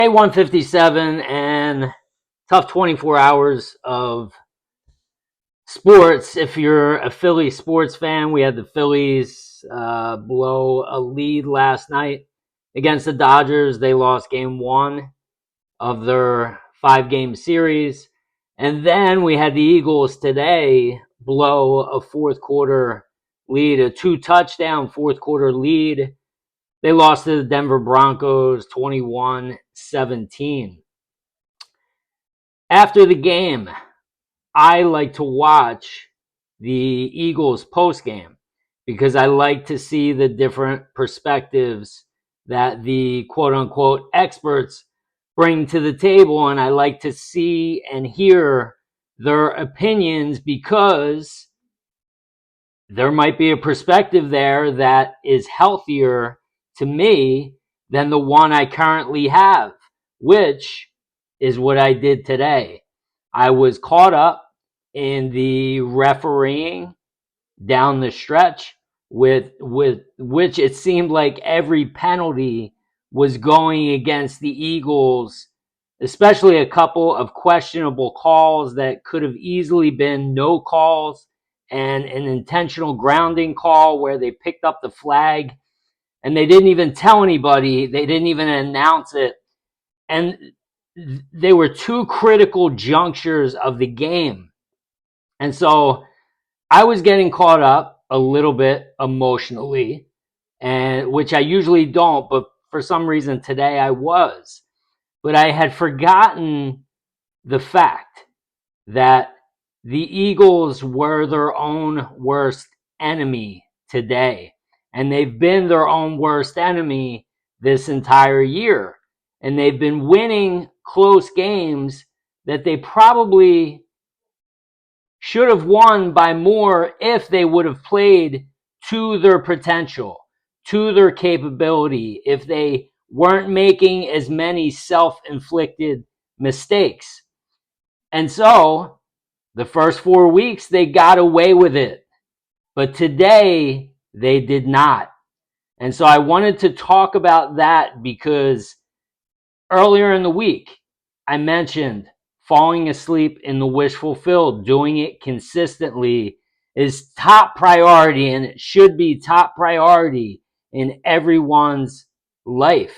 Day 157 and tough 24 hours of sports. If you're a Philly sports fan, we had the Phillies blow a lead last night against the Dodgers. They lost game one of their 5-game series. And then we had the Eagles today blow a fourth quarter lead, a 2-touchdown fourth quarter lead. They lost to the Denver Broncos 21-17. After the game, I like to watch the Eagles post game because I like to see the different perspectives that the quote unquote experts bring to the table. And I like to see and hear their opinions because there might be a perspective there that is healthier to me than the one I currently have, which is what I did today. I was caught up in the refereeing down the stretch with which it seemed like every penalty was going against the Eagles, especially a couple of questionable calls that could have easily been no calls and an intentional grounding call where they picked up the flag and they didn't even tell anybody, they didn't even announce it. And they were two critical junctures of the game. And so I was getting caught up a little bit emotionally, and which I usually don't, but for some reason today I was. But I had forgotten the fact that the Eagles were their own worst enemy today. And they've been their own worst enemy this entire year. And they've been winning close games that they probably should have won by more if they would have played to their potential, to their capability, if they weren't making as many self-inflicted mistakes. And so the first 4 weeks, they got away with it. But today, they did not. And so I wanted to talk about that because earlier in the week, I mentioned falling asleep in the wish fulfilled, doing it consistently is top priority, and it should be top priority in everyone's life.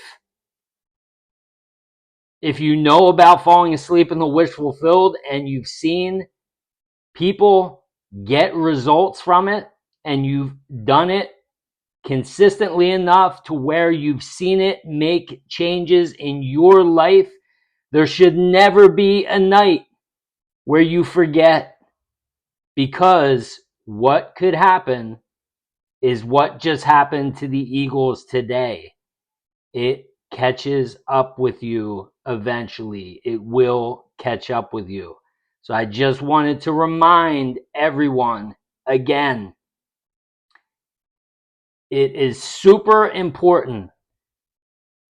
If you know about falling asleep in the wish fulfilled and you've seen people get results from it and you've done it consistently enough to where you've seen it make changes in your life, there should never be a night where you forget, because what could happen is what just happened to the Eagles today. It catches up with you eventually. It will catch up with you. So I just wanted to remind everyone again, it is super important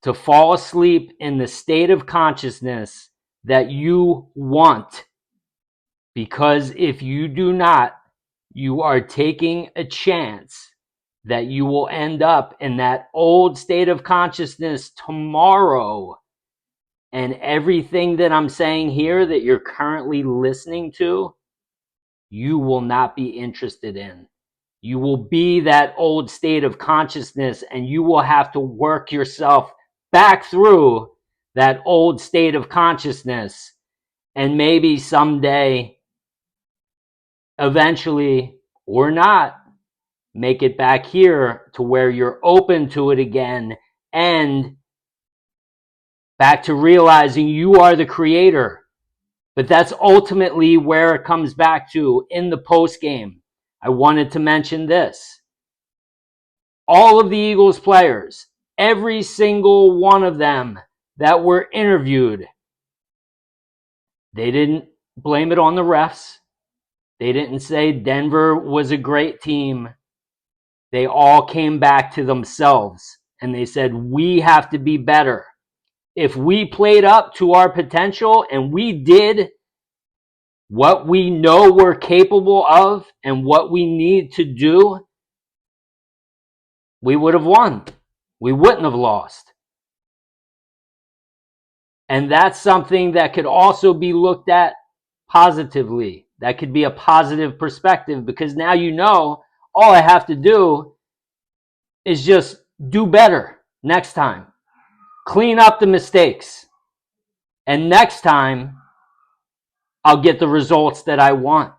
to fall asleep in the state of consciousness that you want. Because if you do not, you are taking a chance that you will end up in that old state of consciousness tomorrow. And everything that I'm saying here that you're currently listening to, you will not be interested in. You will be that old state of consciousness, and you will have to work yourself back through that old state of consciousness. And maybe someday, eventually or not, make it back here to where you're open to it again and back to realizing you are the creator. But that's ultimately where it comes back to in the post game. I wanted to mention this. All of the Eagles players, every single one of them that were interviewed, they didn't blame it on the refs. They didn't say Denver was a great team. They all came back to themselves and they said, we have to be better. If we played up to our potential and we did what we know we're capable of and what we need to do, we would have won. We wouldn't have lost. And that's something that could also be looked at positively. That could be a positive perspective, because now you know all I have to do is just do better next time. Clean up the mistakes. And next time, I'll get the results that I want.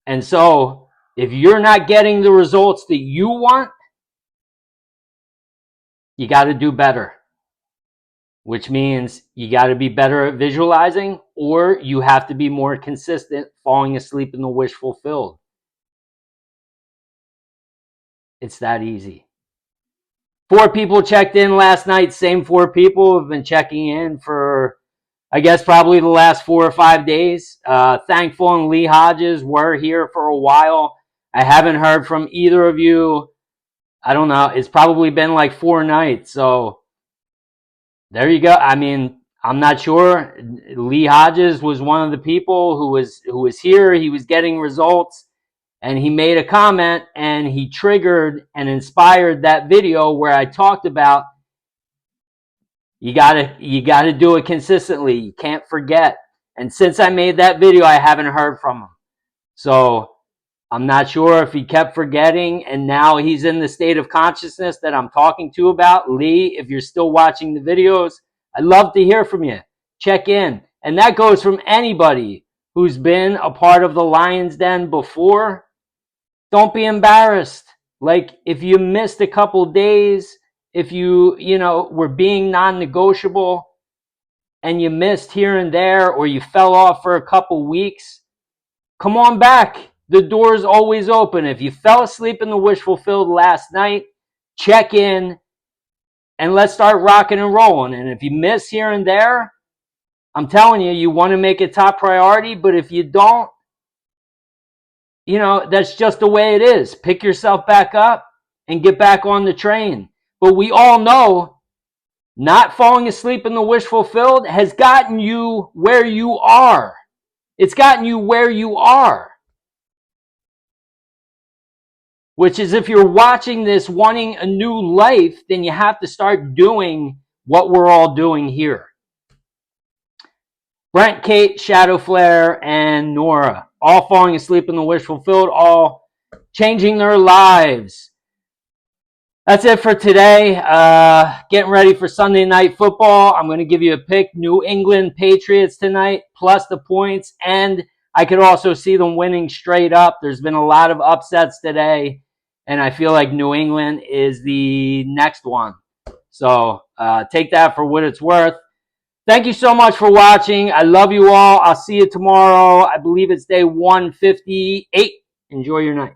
And so, if you're not getting the results that you want, you got to do better. Which means you got to be better at visualizing, or you have to be more consistent falling asleep in the wish fulfilled. It's that easy. 4 people checked in last night. Same 4 people have been checking in for, I guess, probably the last 4 or 5 days. Thankful and Lee Hodges were here for a while. I haven't heard from either of you. I don't know. It's probably been like 4 nights. So there you go. I mean, I'm not sure. Lee Hodges was one of the people who was here. He was getting results. And he made a comment, and he triggered and inspired that video where I talked about you gotta do it consistently. You can't forget. And since I made that video, I haven't heard from him. So I'm not sure if he kept forgetting and now he's in the state of consciousness that I'm talking to about. Lee, if you're still watching the videos, I'd love to hear from you. Check in. And that goes from anybody who's been a part of the Lion's Den before. Don't be embarrassed. Like, if you missed a couple days, if you were being non-negotiable and you missed here and there, or you fell off for a couple weeks, come on back. The door's always open. If you fell asleep in the wish fulfilled last night, check in and let's start rocking and rolling. And if you miss here and there, I'm telling you, you want to make it top priority. But if you don't, that's just the way it is. Pick yourself back up and get back on the train. But we all know not falling asleep in the wish fulfilled has gotten you where you are. It's gotten you where you are. Which is, if you're watching this wanting a new life, then you have to start doing what we're all doing here. Brent, Kate, Shadow Flare, and Nora, all falling asleep in the wish fulfilled, all changing their lives. That's it for today. Getting ready for Sunday Night Football. I'm going to give you a pick. New England Patriots tonight, plus the points. And I could also see them winning straight up. There's been a lot of upsets today, and I feel like New England is the next one. So take that for what it's worth. Thank you so much for watching. I love you all. I'll see you tomorrow. I believe it's day 158. Enjoy your night.